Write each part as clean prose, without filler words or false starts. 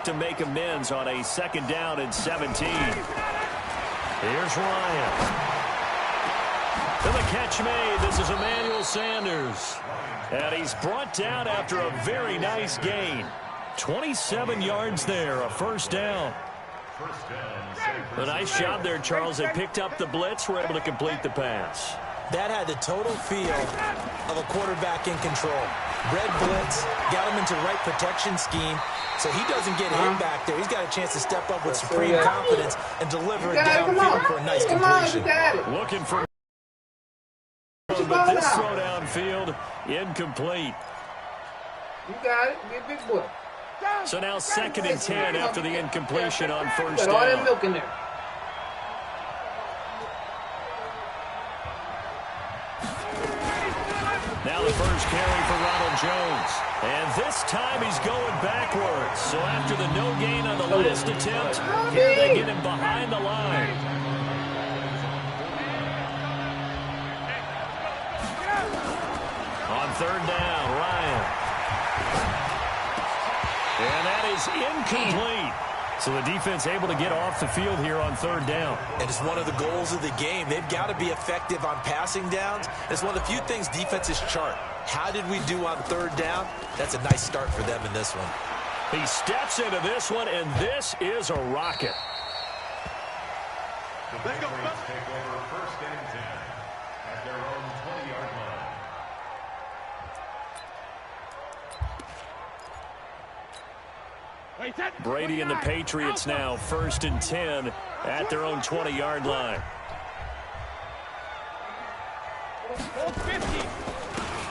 look to make amends on a 2nd down and 17. Here's Ryan. To the catch made. This is Emmanuel Sanders. And he's brought down after a very nice gain. 27 yards there, a 1st down. A nice job there, Charles. They picked up the blitz, were able to complete the pass. That had the total feel of a quarterback in control. Red blitz, got him into right protection scheme, so he doesn't get hit back there. He's got a chance to step up with supreme confidence and deliver it downfield for a nice completion. Looking for, but this throw downfield, incomplete. You got it. Be a big boy. So now 2nd and 10 after the incompletion on 1st down. All that milk in there. Now the first carry for Ronald Jones. And this time he's going backwards. So after the no gain on the last attempt, here they get him behind the line. On 3rd down, Ryan. And that is incomplete. So the defense able to get off the field here on 3rd down. And it's one of the goals of the game. They've got to be effective on passing downs. It's one of the few things defenses chart. How did we do on 3rd down? That's a nice start for them in this one. He steps into this one, and this is a rocket. The Bengals take over 1st and 10 at their own 20-yard line. Brady and the Patriots now 1st and 10 at their own 20-yard line.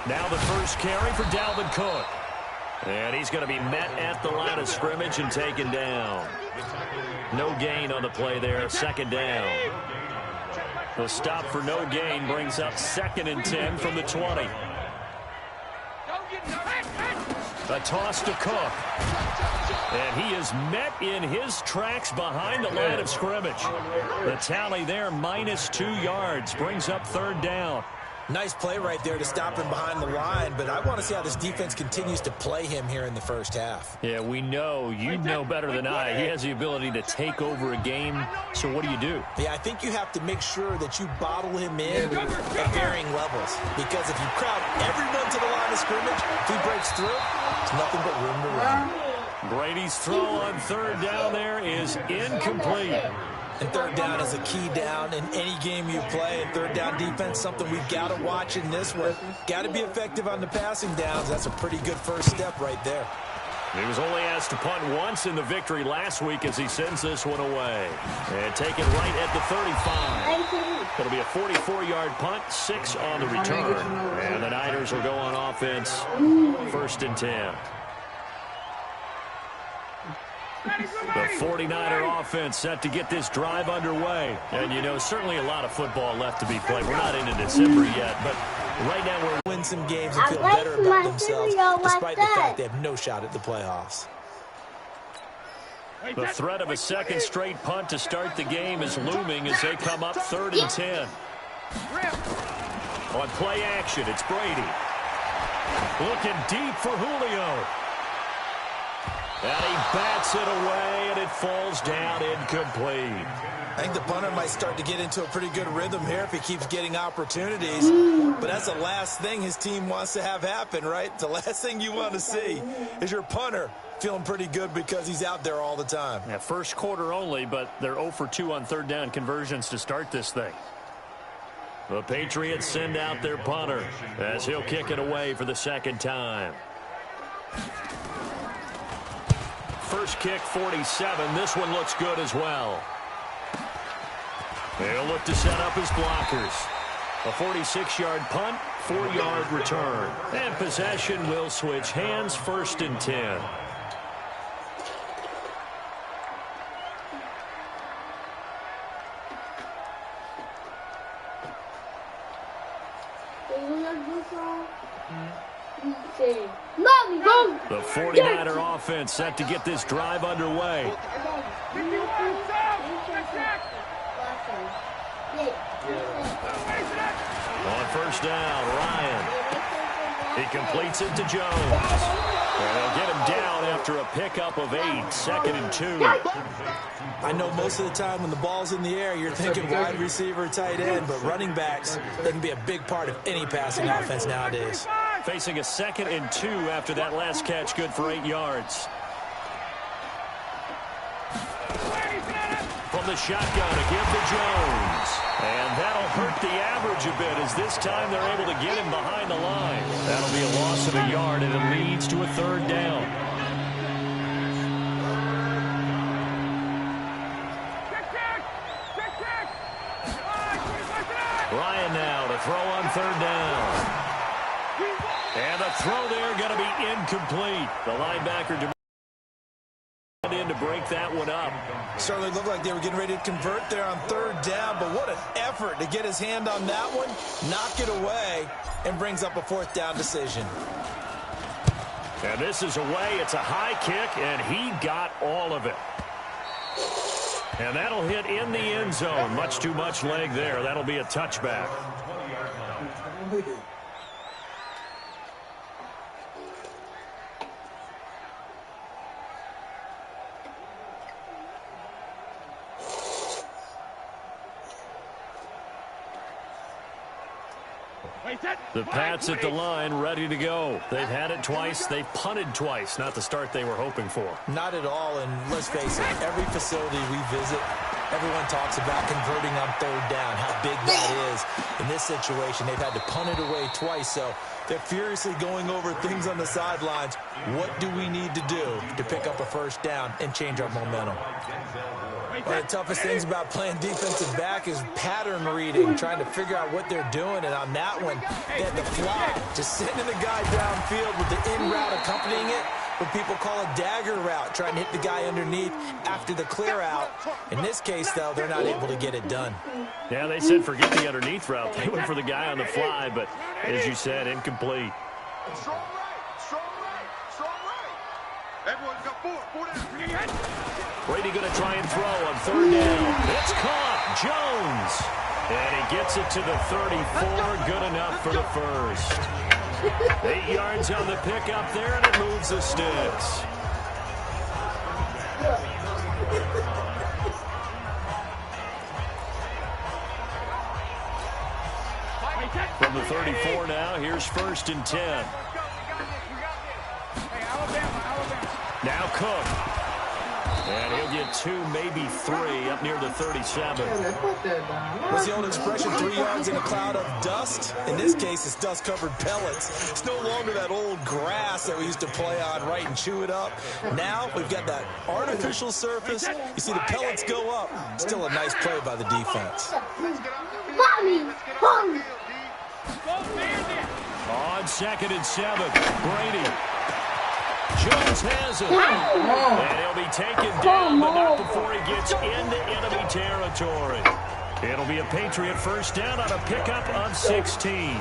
Now the first carry for Dalvin Cook. And he's going to be met at the line of scrimmage and taken down. No gain on the play there, 2nd down. The stop for no gain brings up 2nd and 10 from the 20. A toss to Cook. And he is met in his tracks behind the line of scrimmage. The tally there, -2 yards, brings up 3rd down. Nice play right there to stop him behind the line, but I want to see how this defense continues to play him here in the 1st half. Yeah, we know. You know better than I. He has the ability to take over a game, so what do? Yeah, I think you have to make sure that you bottle him in at varying levels, because if you crowd everyone to the line of scrimmage, if he breaks through, there's nothing but room to run. Brady's throw on 3rd down there is incomplete. And 3rd down is a key down in any game you play. And 3rd down defense, something we've got to watch in this one. Got to be effective on the passing downs. That's a pretty good first step right there. He was only asked to punt once in the victory last week as he sends this one away. And taken right at the 35. It'll be a 44-yard punt, 6 on the return. And the Niners will go on offense, 1st and 10. The 49er offense set to get this drive underway. And, you know, certainly a lot of football left to be played. We're not into December yet, but right now we're win some games and feel better about themselves, despite the fact they have no shot at the playoffs. The threat of a 2nd straight punt to start the game is looming as they come up 3rd and 10. On play action, it's Brady. Looking deep for Julio. And he bats it away, and it falls down incomplete. I think the punter might start to get into a pretty good rhythm here if he keeps getting opportunities. But that's the last thing his team wants to have happen, right? The last thing you want to see is your punter feeling pretty good because he's out there all the time. Yeah, 1st quarter only, but they're 0 for 2 on 3rd down conversions to start this thing. The Patriots send out their punter as he'll kick it away for the 2nd time. First kick, 47. This one looks good as well. They'll look to set up his blockers. A 46-yard punt, 4-yard return. And possession will switch hands, 1st and 10. The 49er offense set to get this drive underway. On 1st down, Ryan. He completes it to Jones. And they'll get him down after a pickup of 8, 2nd and 2. I know most of the time when the ball's in the air, you're thinking wide receiver, tight end, but running backs, they can be a big part of any passing offense nowadays. Facing a 2nd and 2 after that last catch, good for 8 yards. From the shotgun, a give to Jones. And that'll hurt the average a bit as this time they're able to get him behind the line. That'll be a loss of a yard, and it leads to a 3rd down. Ryan now to throw on 3rd down. And the throw there going to be incomplete. The linebacker in to break that one up. Certainly looked like they were getting ready to convert there on 3rd down, but what an effort to get his hand on that one, knock it away, and brings up a 4th down decision. And this is away. It's a high kick, and he got all of it. And that'll hit in the end zone. Much too much leg there. That'll be a touchback. The Pats at the line, ready to go. They've had it twice. They've punted twice. Not the start they were hoping for. Not at all, and let's face it, every facility we visit, everyone talks about converting on 3rd down, how big that is. In this situation, they've had to punt it away twice, so they're furiously going over things on the sidelines. What do we need to do to pick up a 1st down and change our momentum? One of the toughest things about playing defensive back is pattern reading, trying to figure out what they're doing. And on that one, they had the fly, just sending the guy downfield with the in route accompanying it, what people call a dagger route, trying to hit the guy underneath after the clear out. In this case, though, they're not able to get it done. Yeah, they said forget the underneath route. They went for the guy on the fly, but as you said, incomplete. Strong right, strong right, strong right. Everyone's got 4 down. Brady going to try and throw on 3rd down. It's caught. Jones. And he gets it to the 34. Good enough for the 1st. 8 yards on the pickup there, and it moves the sticks. From the 34 now, here's 1st and 10. Now Cook. And he'll get 2, maybe 3 up near the 37. What's the old expression, 3 yards in a cloud of dust? In this case, it's dust-covered pellets. It's no longer that old grass that we used to play on, right, and chew it up. Now we've got that artificial surface. You see the pellets go up. Still a nice play by the defense. On 2nd and 7, Brady. Jones has it. And he'll be taken down, but not before he gets into enemy territory. It'll be a Patriot 1st down on a pickup of 16.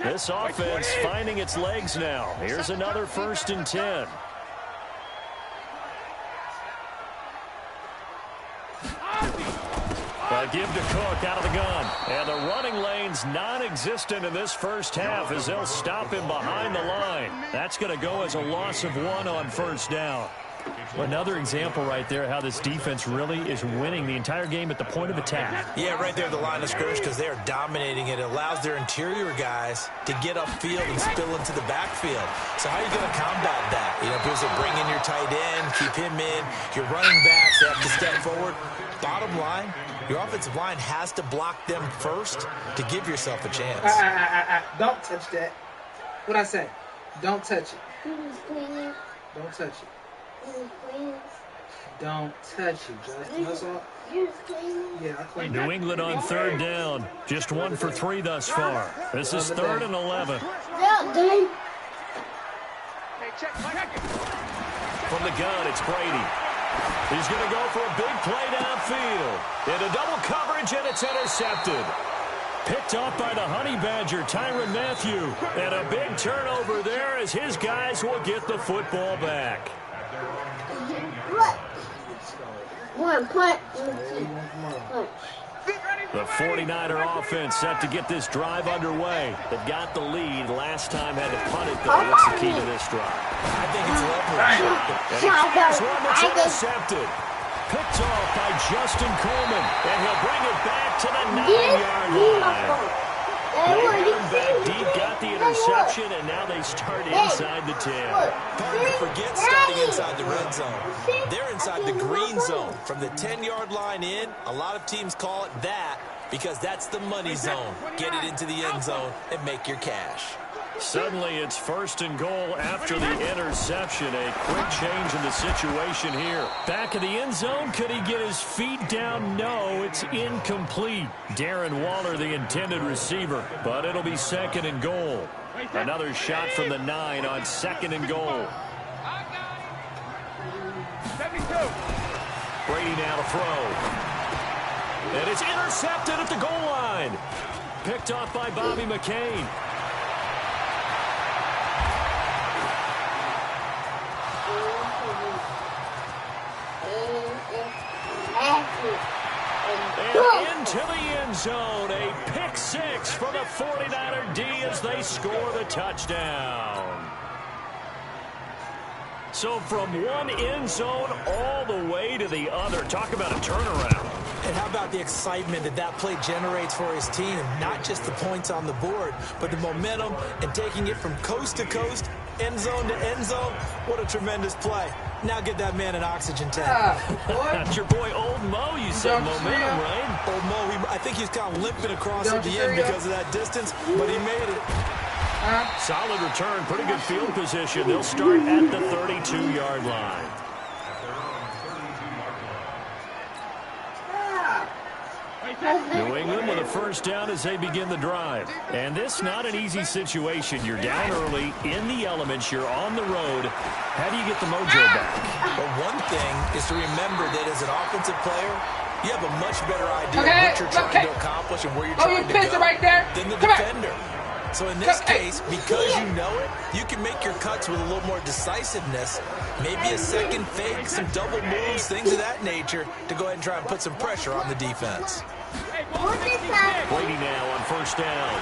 This offense finding its legs now. Here's another 1st and 10. Give to Cook out of the gun. And the running lane's non-existent in this 1st half as they'll stop him behind the line. That's going to go as a loss of 1 on 1st down. Another example right there how this defense really is winning the entire game at the point of attack. Yeah, right there at the line of scrimmage because they are dominating it. It allows their interior guys to get upfield and spill into the backfield. So how are you going to combat that? You know, people say bring in your tight end, keep him in. Your running backs, they have to step forward. Bottom line, your offensive line has to block them first to give yourself a chance. Don't touch that. What'd I say? Don't touch it. Don't touch it. Don't touch it, Justin. That's all. Yeah, I cleaned New England on 3rd down. Just 1 for 3 thus far. This is 3rd and 11. Hey, check it. From the gun, it's Brady. He's going to go for a big play downfield. Into double coverage, and it's intercepted. Picked off by the Honey Badger, Tyrann Mathieu. And a big turnover there as his guys will get the football back. The 49er offense set to get this drive underway. They've got the lead. Last time had to punt it, though. What's the key to this drive? I think it's leverage. And he fires one that's intercepted. Picked off by Justin Coleman. And he'll bring it back to the 9-yard line. They back deep, got the interception, and now they start inside the 10. Don't forget starting inside the red zone. They're inside the green zone. From the 10-yard line in, a lot of teams call it that because that's the money zone. Get it into the end zone and make your cash. Suddenly it's 1st and goal after the interception. A quick change in the situation here. Back of the end zone. Could he get his feet down? No, it's incomplete. Darren Waller, the intended receiver, but it'll be 2nd and goal. Another shot from the 9 on 2nd and goal. Brady now to throw. And it's intercepted at the goal line. Picked off by Bobby McCain. And into the end zone, a pick 6 for the 49er D as they score the touchdown. So from one end zone all the way to the other. Talk about a turnaround. And how about the excitement that play generates for his team? Not just the points on the board, but the momentum and taking it from coast to coast, end zone to end zone. What a tremendous play. Now get that man an oxygen tank. That's your boy Old Mo, you said momentum, right? Old Mo, I think he's kind of limping across at the end because of that distance, but he made it. Solid return, pretty good field position. They'll start at the 32-yard line. New England with a 1st down as they begin the drive. And this not an easy situation. You're down early, in the elements, you're on the road. How do you get the mojo back? But one thing is to remember that as an offensive player, you have a much better idea of what you're trying to accomplish and where you're trying to go than the defender. So in this case, because you know it, you can make your cuts with a little more decisiveness. Maybe a second fake, some double moves, things of that nature to go ahead and try and put some pressure on the defense. Brady now on 1st down.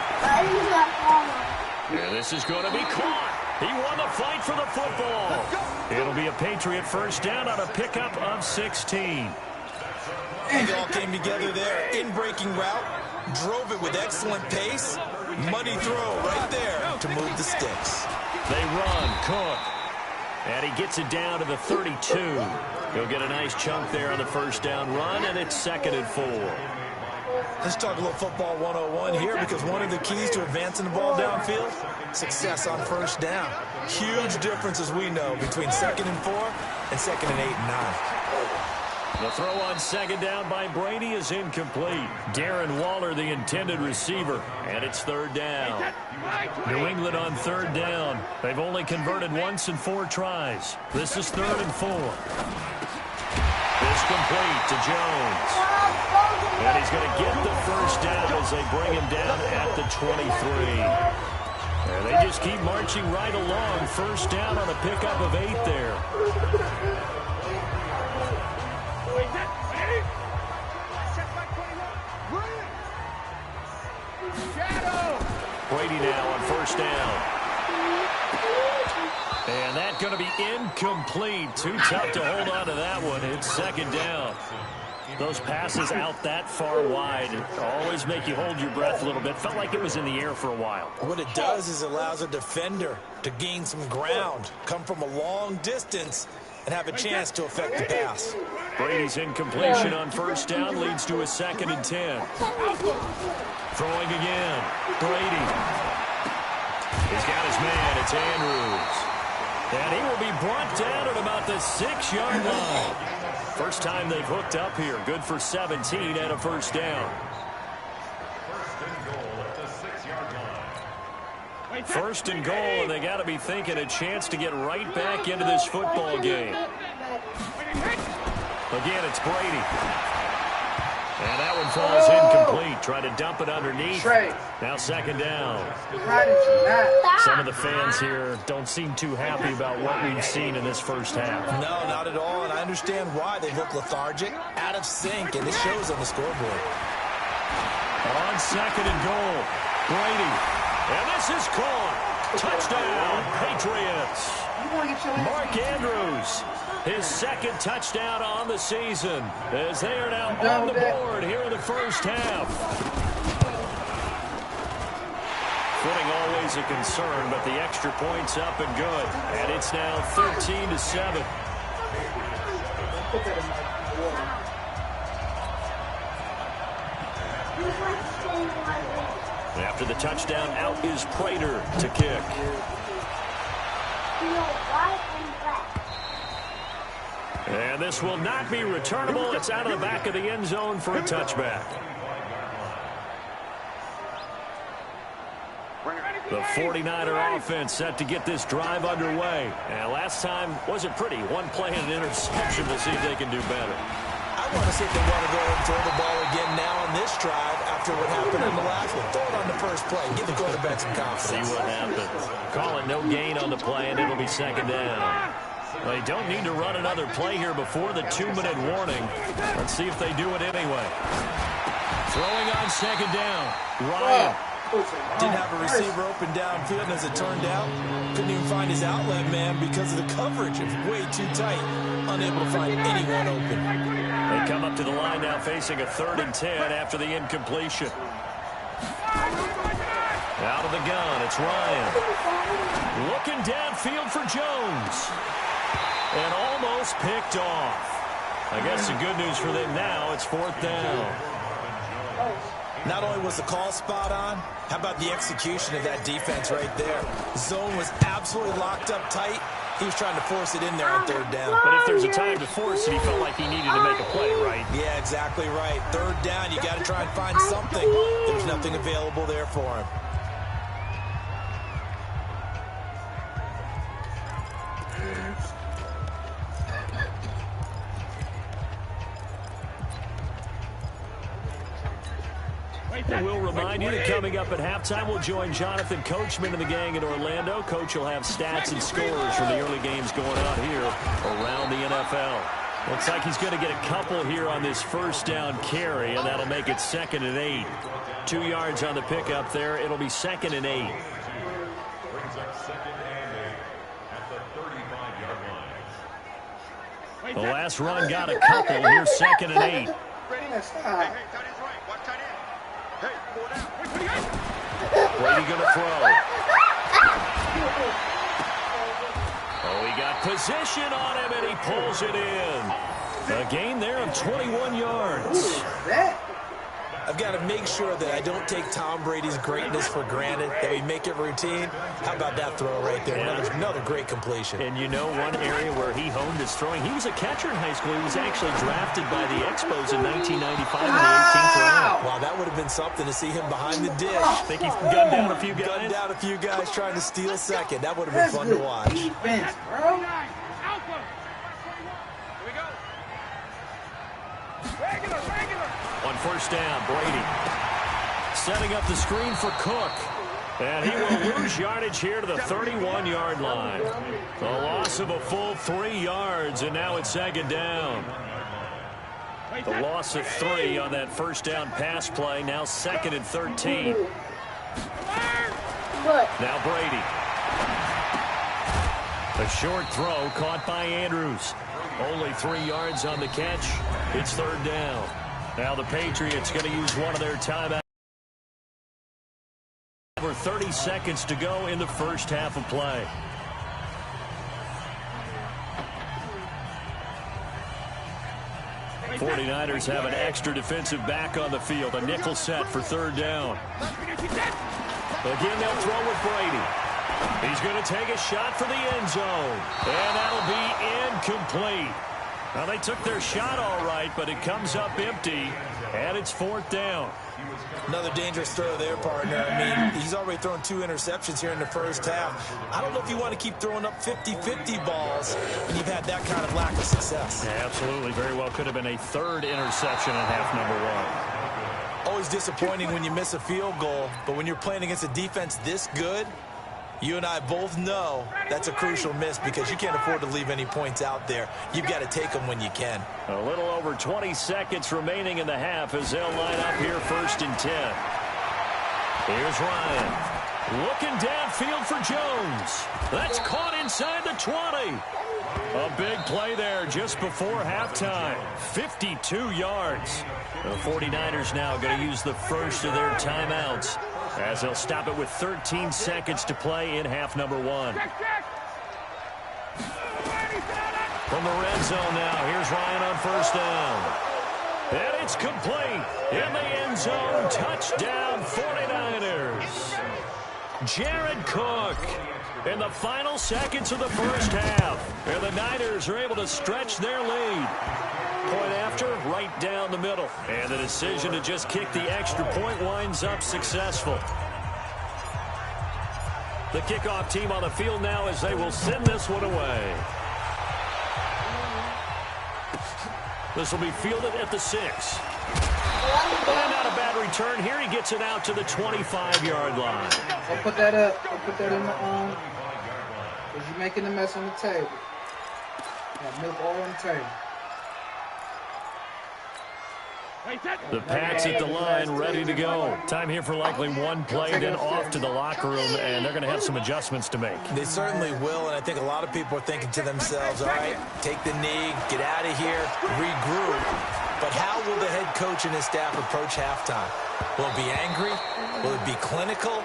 And this is going to be caught. He won the fight for the football. It'll be a Patriot 1st down on a pickup of 16. It all came together there. In-breaking route. Drove it with excellent pace. Money throw right there to move the sticks. They run. Cook. And he gets it down to the 32. He'll get a nice chunk there on the 1st down run, and it's 2nd and 4. Let's talk a little football 101 here, because one of the keys to advancing the ball downfield, success on 1st down. Huge difference, as we know, between 2nd and 4 and 2nd and 8 and 9. The throw on 2nd down by Brady is incomplete. Darren Waller, the intended receiver, and it's 3rd down. New England on 3rd down. They've only converted once in 4 tries. This is 3rd and 4. It's complete to Jones. And he's going to get the 1st down as they bring him down at the 23. And they just keep marching right along. 1st down on a pickup of 8 there. Brady now on 1st down. And that's going to be incomplete. Too tough to hold on to that one. It's 2nd down. Those passes out that far wide always make you hold your breath a little bit. Felt like it was in the air for a while. What it does is it allows a defender to gain some ground, come from a long distance, and have a chance to affect the pass. Brady's incompletion on 1st down leads to a 2nd and 10. Throwing again. Brady. He's got his man. It's Andrews. And he will be brought down at about the 6-yard line. First time they've hooked up here. Good for 17 and a 1st down. 1st and goal at the 6-yard line. First and goal, and they got to be thinking a chance to get right back into this football game. Again, it's Brady. And that one falls incomplete. Try to dump it underneath. Now second down. Some of the fans here don't seem too happy about what we've seen in this first half. No, not at all, and I understand why. They look lethargic, out of sync, and it shows on the scoreboard. On second and goal, Brady. And this is caught. Touchdown, Patriots. Mark Andrews, his second touchdown on the season, as they are now on the board here in the first half. Footing always a concern, but the extra point's up and good. And it's now 13-7. After the touchdown, out is Prater to kick. And this will not be returnable. It's out of the back of the end zone for a touchback. The 49er offense set to get this drive underway. And last time wasn't pretty. One play and an interception. We'll see if they can do better. I want to see if they want to go and throw the ball again now on this drive after what happened in the last one. Throw it on the first play. Give the quarterback some confidence. See what happens. Call it no gain on the play, and it'll be second down. They don't need to run another play here before the 2-minute warning. Let's see if they do it anyway. Throwing on second down. Ryan. Didn't have a receiver open downfield, and as it turned out, couldn't even find his outlet man because of the coverage. It was way too tight. Unable to find anyone open. They come up to the line now facing a 3rd and 10 after the incompletion. Out of the gun, it's Ryan. Looking downfield for Jones. And almost picked off. I guess the good news for them now, it's 4th down. Not only was the call spot on, how about the execution of that defense right there? Zone was absolutely locked up tight. He was trying to force it in there on 3rd down. But if there's a time to force it, he felt like he needed to make a play, right? Yeah, exactly right. 3rd down, you got to try and find something. There's nothing available there for him. And we'll remind you that coming up at halftime, we'll join Jonathan Coachman and the gang in Orlando. Coach will have stats and scores from the early games going on here around the NFL. Looks like he's going to get a couple here on this first down carry, and that'll make it 2nd and 8. 2 yards on the pickup there. It'll be 2nd and 8. Brings up 2nd and 8 at the 35-yard line. The last run got a couple. Here's 2nd and 8. Hey, tight end's right. Watch tight end. Hey, pull it out. Brady going to throw. Oh, he got position on him, and he pulls it in. A gain there of 21 yards. I've got to make sure that I don't take Tom Brady's greatness for granted, that we make it routine. How about that throw right there? Another great completion. And you know one area where he honed his throwing, he was a catcher in high school. He was actually drafted by the Expos in 1995 in the 18th round. Wow, that would have been something to see him behind the dish. Think he gunned down a few guys? Gunned down a few guys trying to steal second. That would have been fun to watch. Defense, bro. On first down, Brady setting up the screen for Cook. And he will lose yardage here to the 31-yard line. A loss of a full 3 yards, and now it's 2nd down. The loss of 3 on that first down pass play, now 2nd and 13. Now Brady. A short throw caught by Andrews. Only 3 yards on the catch. It's 3rd down. Now the Patriots going to use one of their timeouts. Over 30 seconds to go in the first half of play. The 49ers have an extra defensive back on the field. A nickel set for 3rd down. Again, they'll throw with Brady. He's going to take a shot for the end zone. And that'll be incomplete. Now, they took their shot all right, but it comes up empty. And it's 4th down. Another dangerous throw there, partner. I mean, he's already thrown 2 interceptions here in the first half. I don't know if you want to keep throwing up 50-50 balls when you've had that kind of lack of success. Yeah, absolutely. Very well could have been a 3rd interception in half number 1. Always disappointing when you miss a field goal, but when you're playing against a defense this good, you and I both know that's a crucial miss because you can't afford to leave any points out there. You've got to take them when you can. A little over 20 seconds remaining in the half as they'll line up here 1st and 10. Here's Ryan. Looking downfield for Jones. That's caught inside the 20. A big play there just before halftime. 52 yards. The 49ers now going to use the first of their timeouts as they'll stop it with 13 seconds to play in half number 1. From the red zone now, here's Ryan on 1st down. And it's complete in the end zone. Touchdown 49ers. Jared Cook in the final seconds of the first half. And the Niners are able to stretch their lead. Point after, right down the middle. And the decision to just kick the extra point winds up successful. The kickoff team on the field now as they will send this one away. This will be fielded at the 6. And not a bad return here. He gets it out to the 25-yard line. I'll put that up. I'll put that in the because you're making a mess on the table. Got milk all on the table. The Pats at the line, ready to go. Time here for likely one play, then off to the locker room, and they're going to have some adjustments to make. They certainly will, and I think a lot of people are thinking to themselves, all right, take the knee, get out of here, regroup. But how will the head coach and his staff approach halftime? Will it be angry? Will it be clinical?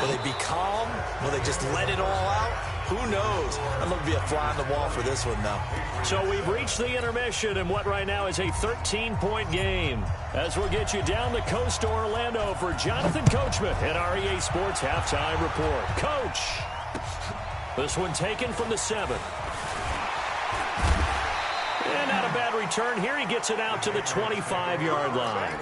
Will they be calm? Will they just let it all out? Who knows? I'm going to be a fly on the wall for this one, though. So we've reached the intermission in what right now is a 13-point game. As we'll get you down the coast to Orlando for Jonathan Coachman at our EA Sports Halftime Report. Coach, this one taken from the 7. And not a bad return here. He gets it out to the 25-yard line.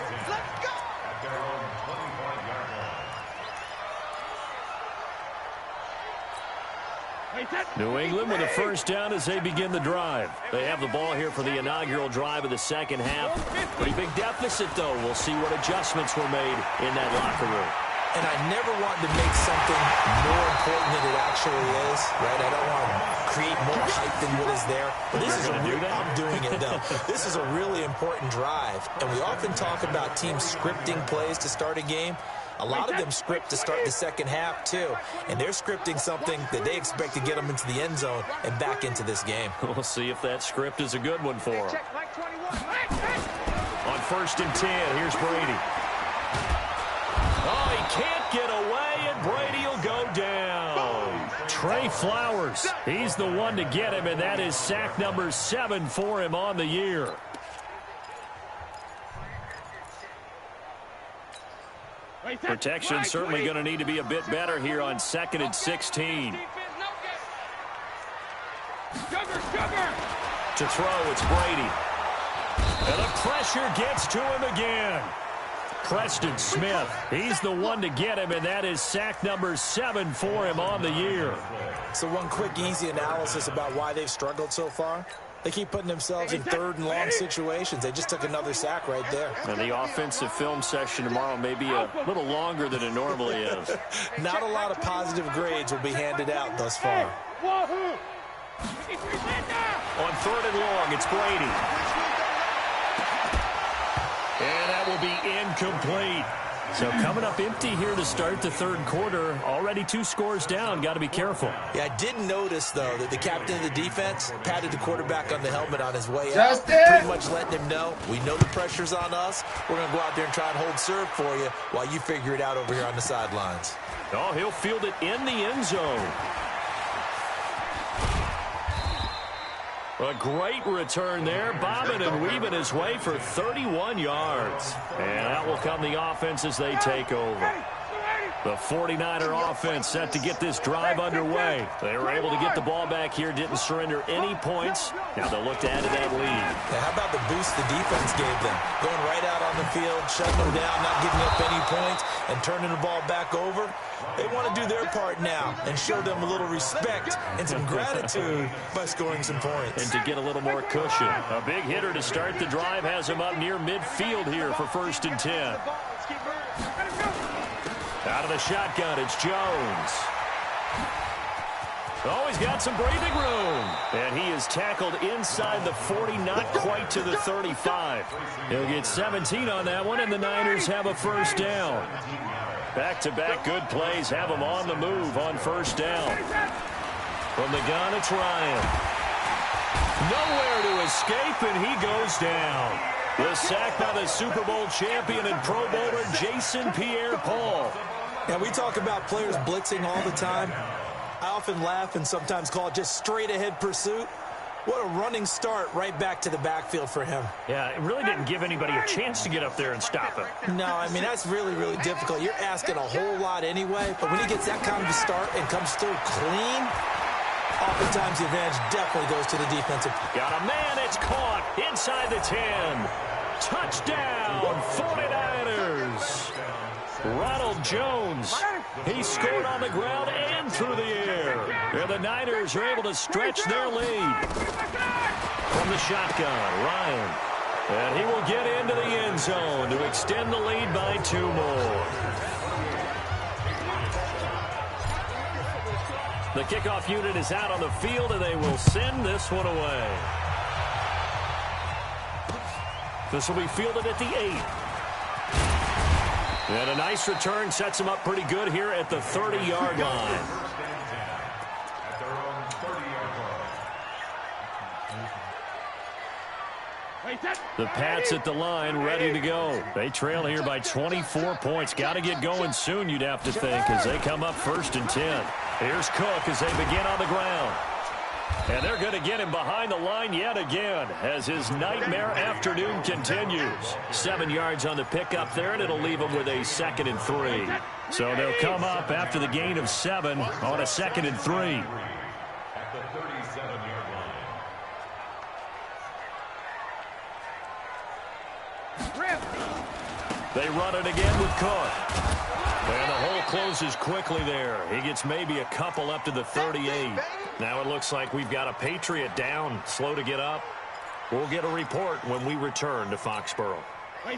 New England with a first down as they begin the drive. They have the ball here for the inaugural drive of the second half. Pretty big deficit, though. We'll see what adjustments were made in that locker room. And I never want to make something more important than it actually is, right? I don't want to create more hype than what is there. But this is I'm doing it, though. This is a really important drive. And we often talk about teams scripting plays to start a game. A lot of them script to start the second half, too. And they're scripting something that they expect to get them into the end zone and back into this game. We'll see if that script is a good one for them. On 1st and 10, here's Brady. Oh, he can't get away, and Brady will go down. Trey Flowers, he's the one to get him, and that is sack number 7 for him on the year. Protection certainly going to need to be a bit better here on 2nd and 16. To throw, it's Brady. And the pressure gets to him again. Preston Smith, he's the one to get him, and that is sack number 7 for him on the year. So one quick, easy analysis about why they've struggled so far. They keep putting themselves in 3rd and long situations. They just took another sack right there. And the offensive film session tomorrow may be a little longer than it normally is. Not a lot of positive grades will be handed out thus far. On 3rd and long, it's Brady. And that will be incomplete. So coming up empty here to start the 3rd quarter. Already 2 scores down. Got to be careful. Yeah, I did notice, though, that the captain of the defense patted the quarterback on the helmet on his way out. Pretty much letting him know, we know the pressure's on us. We're going to go out there and try and hold serve for you while you figure it out over here on the sidelines. Oh, he'll field it in the end zone. A great return there, bobbing and weaving his way for 31 yards. And that will come the offense as they take over. The 49er offense set to get this drive underway. They were able to get the ball back here, didn't surrender any points. Now they'll look to add to that lead. Yeah, how about the boost the defense gave them? Going right out on the field, shutting them down, not giving up any points, and turning the ball back over. They want to do their part now and show them a little respect and some gratitude by scoring some points. And to get a little more cushion. A big hitter to start the drive has him up near midfield here for 1st and 10. Out of the shotgun, it's Jones. Oh, he's got some breathing room. And he is tackled inside the 40, not quite to the 35. He'll get 17 on that one, and the Niners have a 1st down. Back-to-back good plays have him on the move on 1st down. From the gun, it's Ryan. Nowhere to escape, and he goes down. The sack by the Super Bowl champion and Pro Bowler Jason Pierre-Paul. Now, we talk about players blitzing all the time. I often laugh and sometimes call it just straight-ahead pursuit. What a running start right back to the backfield for him. Yeah, it really didn't give anybody a chance to get up there and stop him. No, I mean, that's really, really difficult. You're asking a whole lot anyway, but when he gets that kind of a start and comes through clean, oftentimes the advantage definitely goes to the defensive. Got a man, it's caught inside the 10. Touchdown, 49ers. Ronald Jones, he scored on the ground and through the air. And the Niners are able to stretch their lead. From the shotgun, Ryan. And he will get into the end zone to extend the lead by 2 more. The kickoff unit is out on the field, and they will send this one away. This will be fielded at the 8. And a nice return sets him up pretty good here at the 30-yard line. At their own 30-yard line. The Pats at the line, ready to go. They trail here by 24 points. Got to get going soon, you'd have to think, as they come up 1st and 10. Here's Cook as they begin on the ground. And they're going to get him behind the line yet again as his nightmare afternoon continues. 7 yards on the pickup there, and it'll leave him with a 2nd and 3. So they'll come up after the gain of 7 on a 2nd and 3. At the 37-yard line. They run it again with Cook. And the hole closes quickly there. He gets maybe a couple up to the 38. Now it looks like we've got a Patriot down, slow to get up. We'll get a report when we return to Foxborough.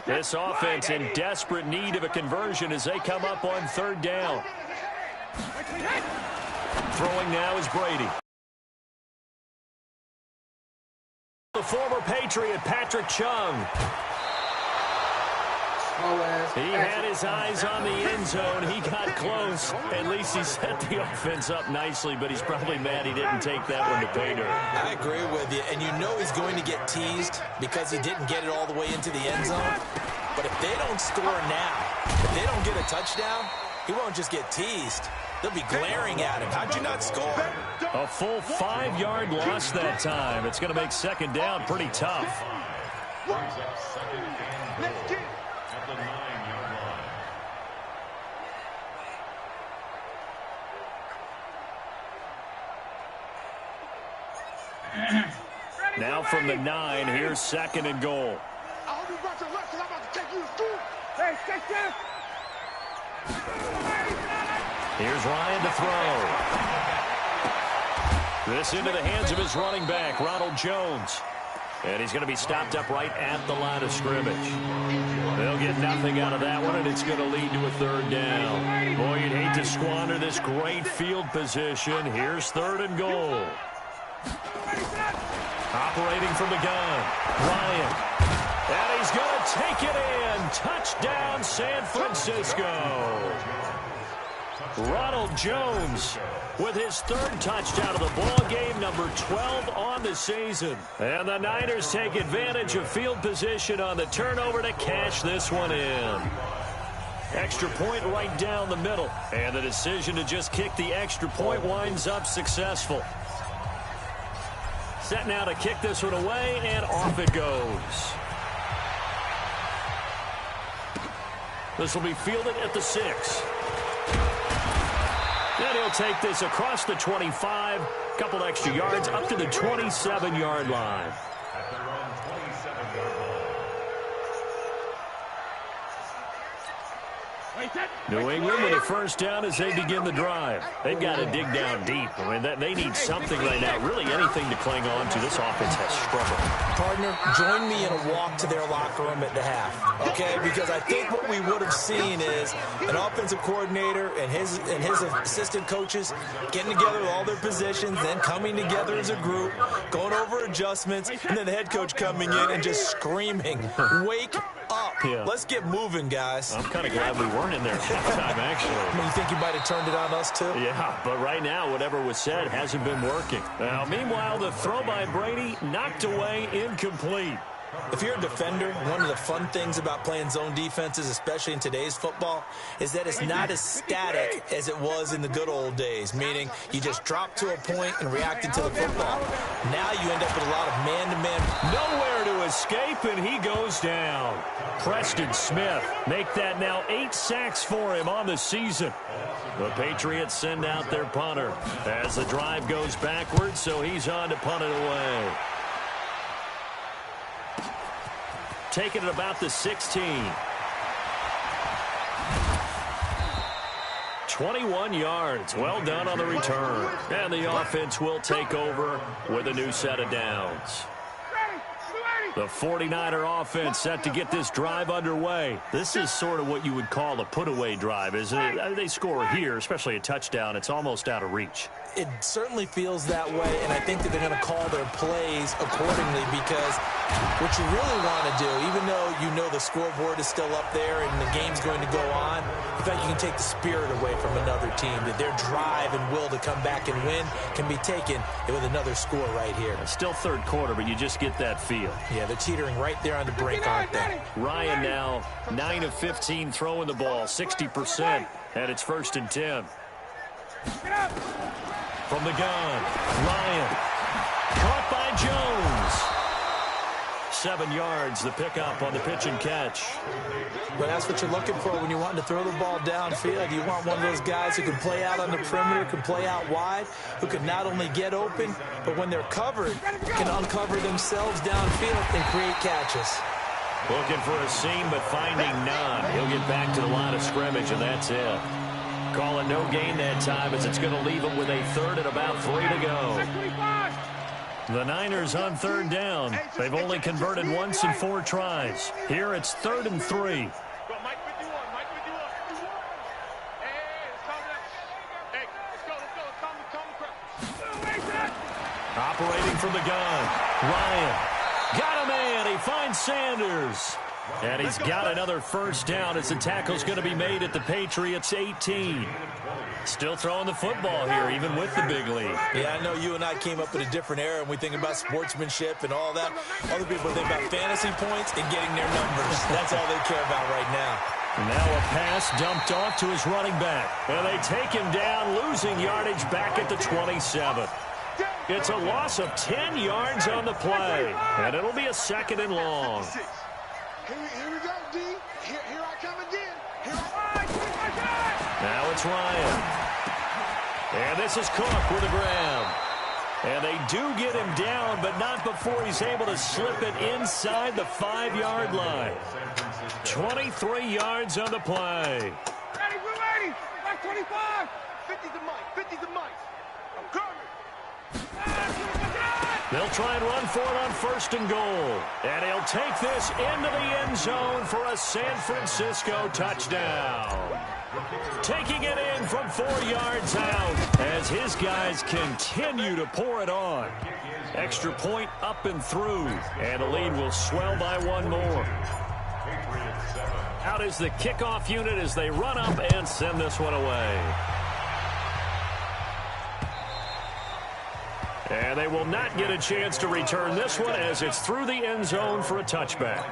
This offense in desperate need of a conversion as they come up on 3rd down. Throwing now is Brady. The former Patriot, Patrick Chung. He had his eyes on the end zone. He got close. At least he set the offense up nicely, but he's probably mad he didn't take that one to pay dirt. I agree with you, and you know he's going to get teased because he didn't get it all the way into the end zone. But if they don't score now, if they don't get a touchdown, he won't just get teased. They'll be glaring at him. How'd you not score? A full 5-yard loss that time. It's going to make 2nd down pretty tough. Brings up 2nd and goal at the 9-yard line. Now from the 9, here's 2nd and goal. I hope you brought your left because I'm about to take you to school. Hey, stay safe. Here's Ryan to throw. This into the hands of his running back, Ronald Jones. And he's going to be stopped up right at the line of scrimmage. They'll get nothing out of that one, and it's going to lead to a 3rd down. Boy, you'd hate to squander this great field position. Here's 3rd and goal. Operating from the gun, Ryan. And he's going to take it in. Touchdown, San Francisco. Ronald Jones with his 3rd touchdown of the ball game, number 12 on the season. And the Niners take advantage of field position on the turnover to cash this one in. Extra point right down the middle. And the decision to just kick the extra point winds up successful. Set now to kick this one away, and off it goes. This will be fielded at the 6. And he'll take this across the 25, a couple extra yards up to the 27-yard line. At their own 27-yard line. New England with a first down as they begin the drive. They've got to dig down deep. I mean, they need something right now, really anything to cling on to. This offense has struggled. Partner, join me in a walk to their locker room at the half, okay? Because I think what we would have seen is an offensive coordinator and his assistant coaches getting together with all their positions, then coming together as a group, going over adjustments, and then the head coach coming in and just screaming, "Wake up. Yeah. Let's get moving, guys." I'm kind of glad we weren't in there at halftime, actually. I mean, you think you might have turned it on us, too? Yeah, but right now, whatever was said hasn't been working. Now, meanwhile, the throw by Brady knocked away, incomplete. If you're a defender, one of the fun things about playing zone defenses, especially in today's football, is that it's not as static as it was in the good old days, meaning you just drop to a point and reacted to the football. Now you end up with a lot of man-to-man. Nowhere to escape, and he goes down. Preston Smith make that now 8 sacks for him on the season. The Patriots send out their punter as the drive goes backwards, so he's on to punt it away. Taking it about the 16. 21 yards. Well done on the return. And the offense will take over with a new set of downs. The 49er offense set to get this drive underway. This is sort of what you would call a put-away drive, isn't it? They score here, especially a touchdown. It's almost out of reach. It certainly feels that way, and I think that they're going to call their plays accordingly because what you really want to do, even though you know the scoreboard is still up there and the game's going to go on, in fact, you can take the spirit away from another team, that their drive and will to come back and win can be taken with another score right here. Still third quarter, but you just get that feel. Yeah, they're teetering right there on the brink, aren't they? Ryan now 9 of 15 throwing the ball, 60%, and it's 1st and 10. From the gun, Ryan, caught by Jones. 7 yards, the pickup on the pitch and catch. Well, that's what you're looking for when you're wanting to throw the ball downfield. You want one of those guys who can play out on the perimeter, can play out wide, who can not only get open, but when they're covered, can uncover themselves downfield and create catches. Looking for a seam, but finding none. He'll get back to the line of scrimmage, and that's it. Call it no gain that time as it's going to leave it with a 3rd and about 3 to go. The Niners on 3rd down. They've only converted once in 4 tries. Here it's 3rd and 3. Operating from the gun. Ryan got a man. He finds Sanders. And he's got another first down as the tackle's going to be made at the Patriots 18. Still throwing the football here, even with the big lead. Yeah, I know you and I came up in a different era, and we think about sportsmanship and all that. Other people think about fantasy points and getting their numbers. That's all they care about right now. Now a pass dumped off to his running back. And they take him down, losing yardage back at the 27. It's a loss of 10 yards on the play. And it'll be a 2nd and long. Here we go, D. Here I come again. Now it's Ryan. And this is Cook with a grab. And they do get him down, but not before he's able to slip it inside the 5-yard line. 23 yards on the play. Ready. Back 25. 50 to Mike. 50 to Mike. I'm coming. They'll try and run for it on 1st and goal. And he'll take this into the end zone for a San Francisco touchdown. Taking it in from 4 yards out as his guys continue to pour it on. Extra point up and through. And the lead will swell by 1 more. Out is the kickoff unit as they run up and send this one away. And they will not get a chance to return this one as it's through the end zone for a touchback.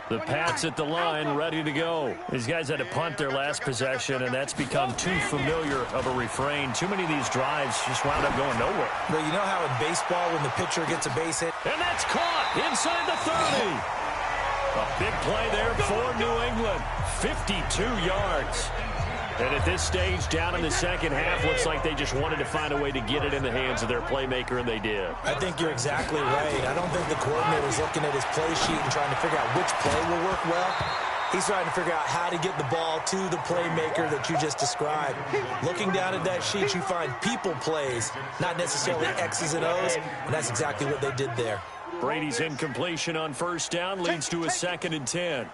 The Pats at the line ready to go. These guys had to punt their last possession, and that's become too familiar of a refrain. Too many of these drives just wound up going nowhere. Well, you know how in baseball when the pitcher gets a base hit? And that's caught inside the 30. A big play there for New England. 52 yards. And at this stage, down in the second half, looks like they just wanted to find a way to get it in the hands of their playmaker, and they did. I think you're exactly right. I don't think the coordinator's looking at his play sheet and trying to figure out which play will work well. He's trying to figure out how to get the ball to the playmaker that you just described. Looking down at that sheet, you find people plays, not necessarily X's and O's, and that's exactly what they did there. Brady's incompletion on first down leads to a 2nd and 10.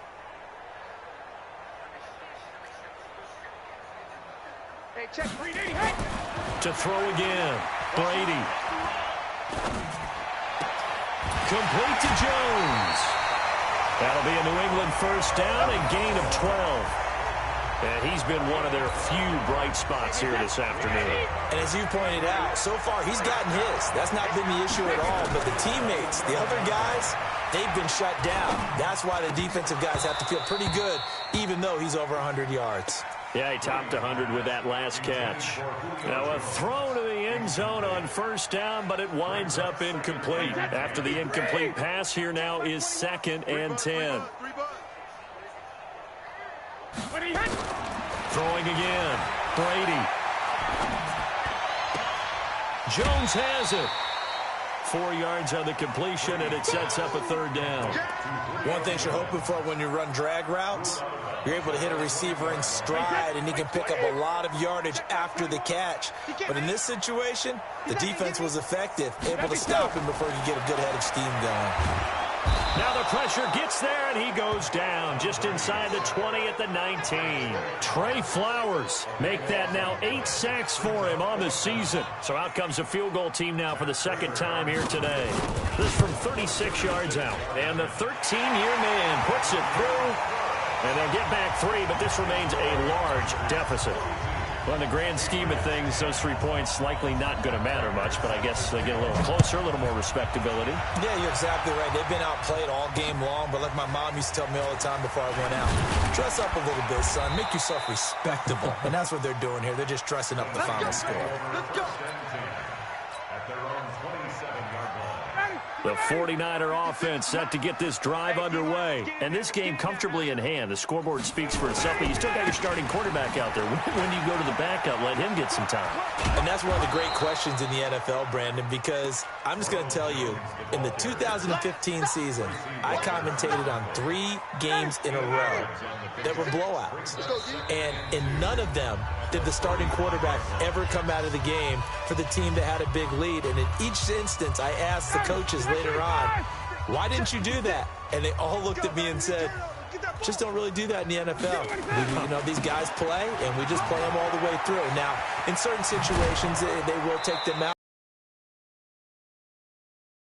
Check 3D, hey! To throw again. Brady. Complete to Jones. That'll be a New England first down and gain of 12. And he's been one of their few bright spots here this afternoon. And as you pointed out, so far he's gotten his. That's not been the issue at all. But the teammates, the other guys, they've been shut down. That's why the defensive guys have to feel pretty good, even though he's over 100 yards. Yeah, he topped 100 with that last catch. Now a throw to the end zone on first down, but it winds up incomplete. After the incomplete pass, here now is 2nd and 10. Throwing again. Brady. Jones has it. 4 yards on the completion, and it sets up a 3rd down. One thing you're hoping for when you run drag routes, you're able to hit a receiver in stride, and he can pick up a lot of yardage after the catch. But in this situation, the defense was effective, able to stop him before you get a good head of steam going. Now the pressure gets there, and he goes down just inside the 20 at the 19. Trey Flowers make that now 8 sacks for him on the season. So out comes a field goal team now for the 2nd time here today. This from 36 yards out. And the 13-year man puts it through. And they'll get back 3, but this remains a large deficit. Well, in the grand scheme of things, those 3 points likely not going to matter much, but I guess they get a little closer, a little more respectability. Yeah, you're exactly right. They've been outplayed all game long, but like my mom used to tell me all the time before I went out, dress up a little bit, son. Make yourself respectable. And that's what they're doing here. They're just dressing up the final score. Let's go! At their own 27-yard line. The 49er offense set to get this drive underway. And this game comfortably in hand. The scoreboard speaks for itself, but you still got your starting quarterback out there. When do you go to the backup? Let him get some time. And that's one of the great questions in the NFL, Brandon, because I'm just going to tell you, in the 2015 season, I commentated on 3 games in a row that were blowouts. And in none of them did the starting quarterback ever come out of the game for the team that had a big lead. And in each instance, I asked the coaches later on, why didn't you do that? And they all looked at me and said, just don't really do that in the NFL. These guys play, and we just play them all the way through. Now, in certain situations, they will take them out.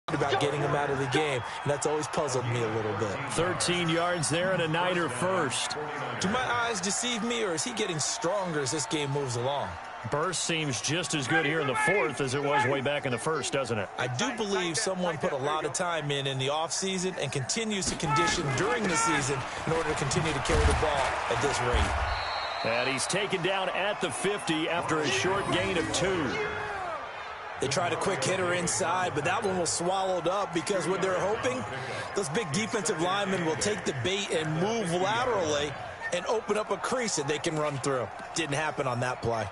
About getting them out of the game, and that's always puzzled me a little bit. 13 yards there and a Niner first. Do my eyes deceive me, or is he getting stronger as this game moves along? Burst seems just as good here in the 4th as it was way back in the 1st, doesn't it? I do believe someone put a lot of time in the offseason and continues to condition during the season in order to continue to carry the ball at this rate. And he's taken down at the 50 after a short gain of 2. They tried a quick hitter inside, but that one was swallowed up because what they're hoping, those big defensive linemen will take the bait and move laterally and open up a crease that they can run through. Didn't happen on that play.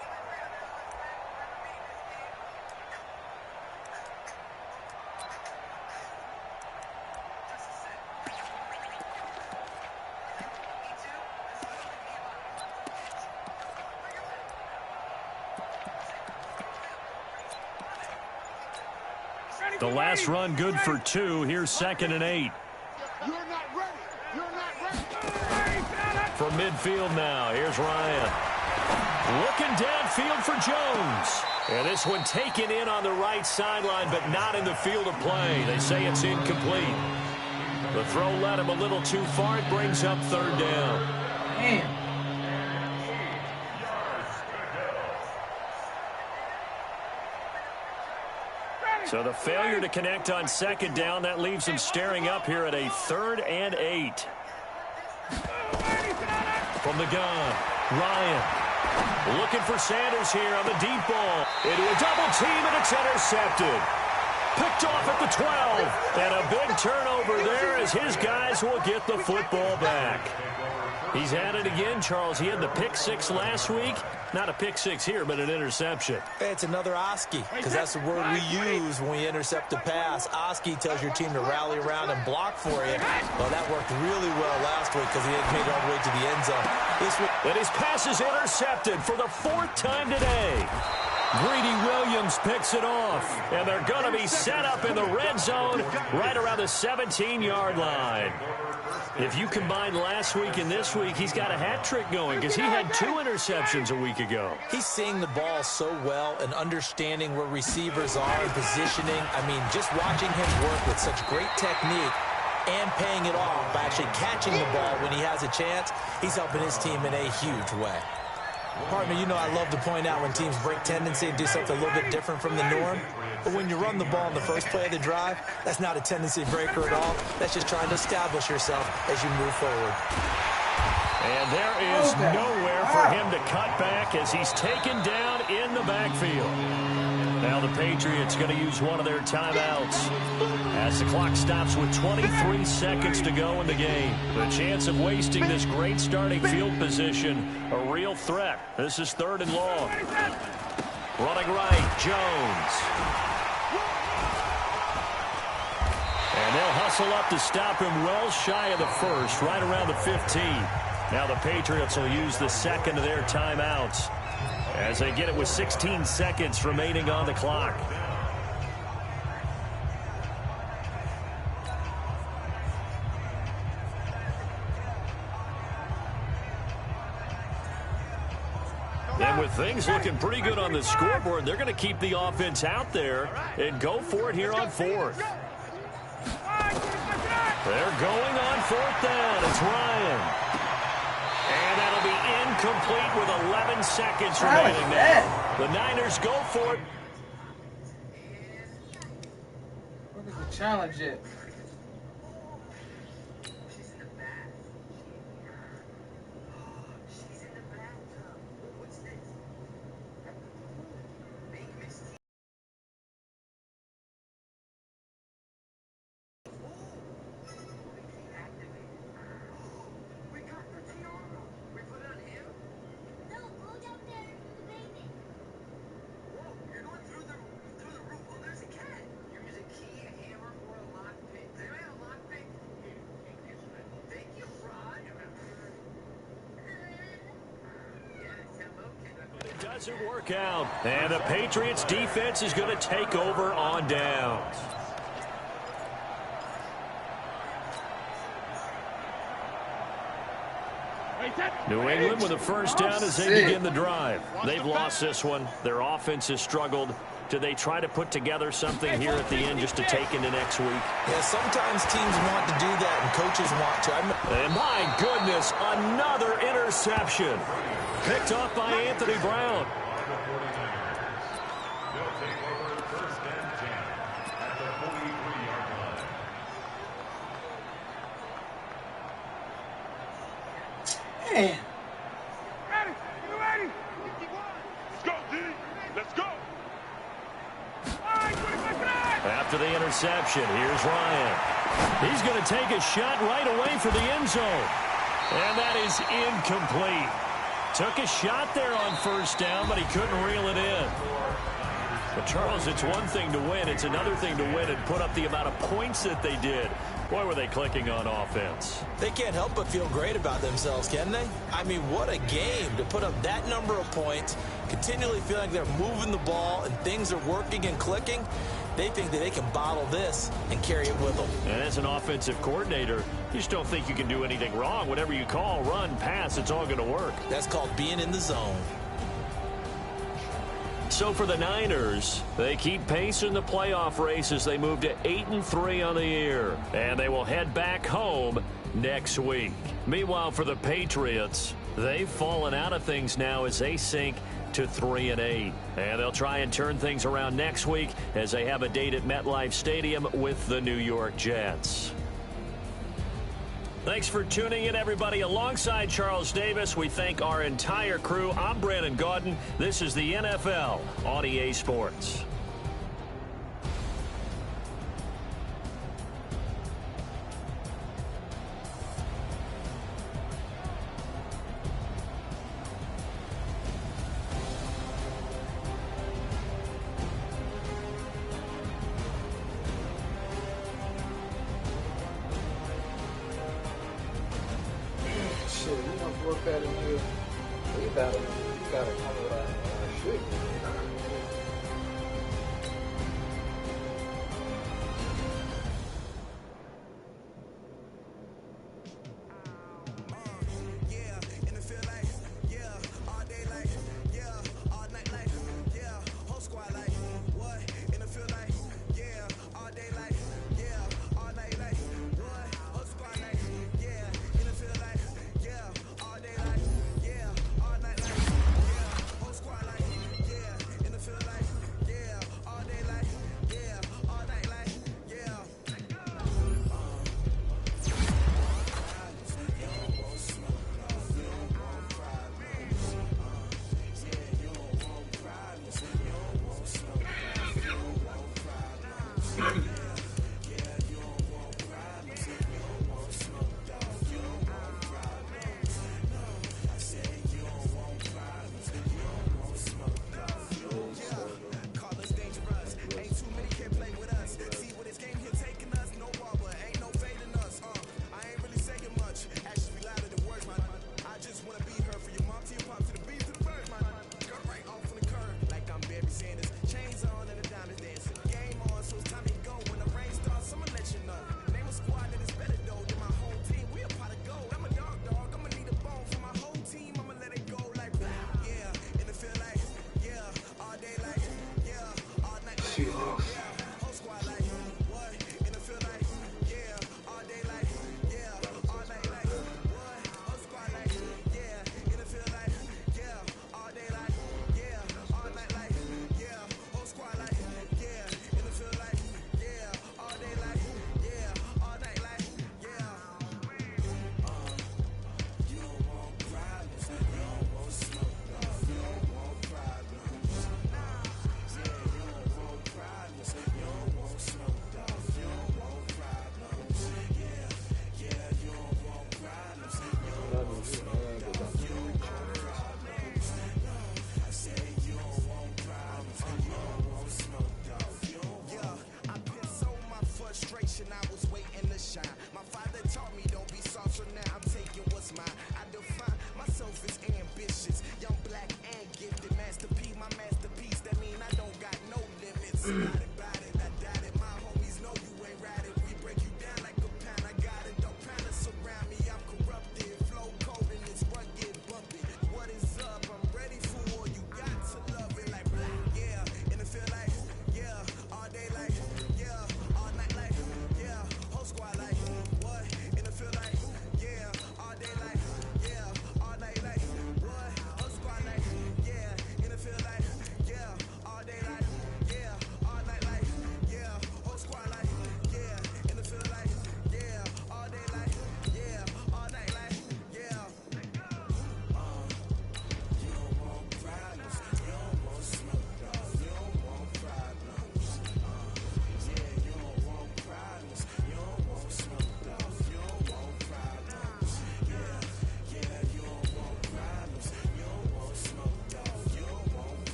The last run good for 2. Here's 2nd and 8. You're not ready. You're not ready. From midfield now, here's Ryan. Looking downfield for Jones. And this one taken in on the right sideline, but not in the field of play. They say it's incomplete. The throw led him a little too far. It brings up 3rd down. Damn. So the failure to connect on 2nd down, that leaves him staring up here at a 3rd and 8. From the gun, Ryan looking for Sanders here on the deep ball. Into a double team, and it's intercepted. Picked off at the 12. And a big turnover there as his guys will get the football back. He's at it again, Charles. He had the pick six last week. Not a pick six here, but an interception. It's another Oski, because that's the word we use when we intercept a pass. Oski tells your team to rally around and block for you. Well, that worked really well last week because he had made it all the way to the end zone. This week, and his pass is intercepted for the 4th time today. Greedy Williams picks it off, and they're going to be set up in the red zone right around the 17-yard line. If you combine last week and this week, he's got a hat trick going because he had 2 interceptions a week ago. He's seeing the ball so well and understanding where receivers are and positioning. I mean, just watching him work with such great technique and paying it off by actually catching the ball when he has a chance, he's helping his team in a huge way. Partner, you know I love to point out when teams break tendency and do something a little bit different from the norm. But when you run the ball in the first play of the drive, that's not a tendency breaker at all. That's just trying to establish yourself as you move forward. And there is nowhere for him to cut back as he's taken down in the backfield. Now the Patriots going to use one of their timeouts as the clock stops with 23 seconds to go in the game. The chance of wasting this great starting field position, a real threat. This is 3rd and long. Running right, Jones. And they'll hustle up to stop him well shy of the 1st, right around the 15. Now the Patriots will use the 2nd of their timeouts as they get it with 16 seconds remaining on the clock. And with things looking pretty good on the scoreboard, they're going to keep the offense out there and go for it here on 4th. They're going on 4th down. It's Ryan. And that'll be incomplete with 11 seconds remaining now. The Niners go for it. What is the challenge yet? Doesn't work out, and the Patriots defense is going to take over on downs. New England with a 1st down as they begin the drive. They've lost this one. Their offense has struggled. Do they try to put together something here at the end just to take into next week? Yeah, sometimes teams want to do that and coaches want to. And my goodness, another interception. Picked off by Anthony Brown. Man. Ready? Let's go, D. Let's go. After the interception, here's Ryan. He's going to take a shot right away for the end zone. And that is incomplete. Took a shot there on 1st down, but he couldn't reel it in. But, Charles, it's one thing to win. It's another thing to win and put up the amount of points that they did. Boy, were they clicking on offense. They can't help but feel great about themselves, can they? I mean, what a game to put up that number of points, continually feel like they're moving the ball and things are working and clicking. They think that they can bottle this and carry it with them. And as an offensive coordinator, you just don't think you can do anything wrong. Whatever you call, run, pass, it's all going to work. That's called being in the zone. So for the Niners, they keep pace in the playoff race as they move to 8-3 on the year. And they will head back home next week. Meanwhile, for the Patriots, they've fallen out of things now as they sink to 3-8. And they'll try and turn things around next week as they have a date at MetLife Stadium with the New York Jets. Thanks for tuning in, everybody. Alongside Charles Davis, we thank our entire crew. I'm Brandon Gaudin. This is the NFL on EA Sports. PS4 better than you. You gotta come with a shit.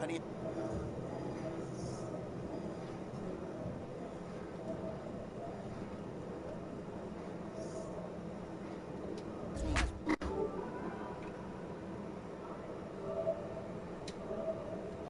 Honey.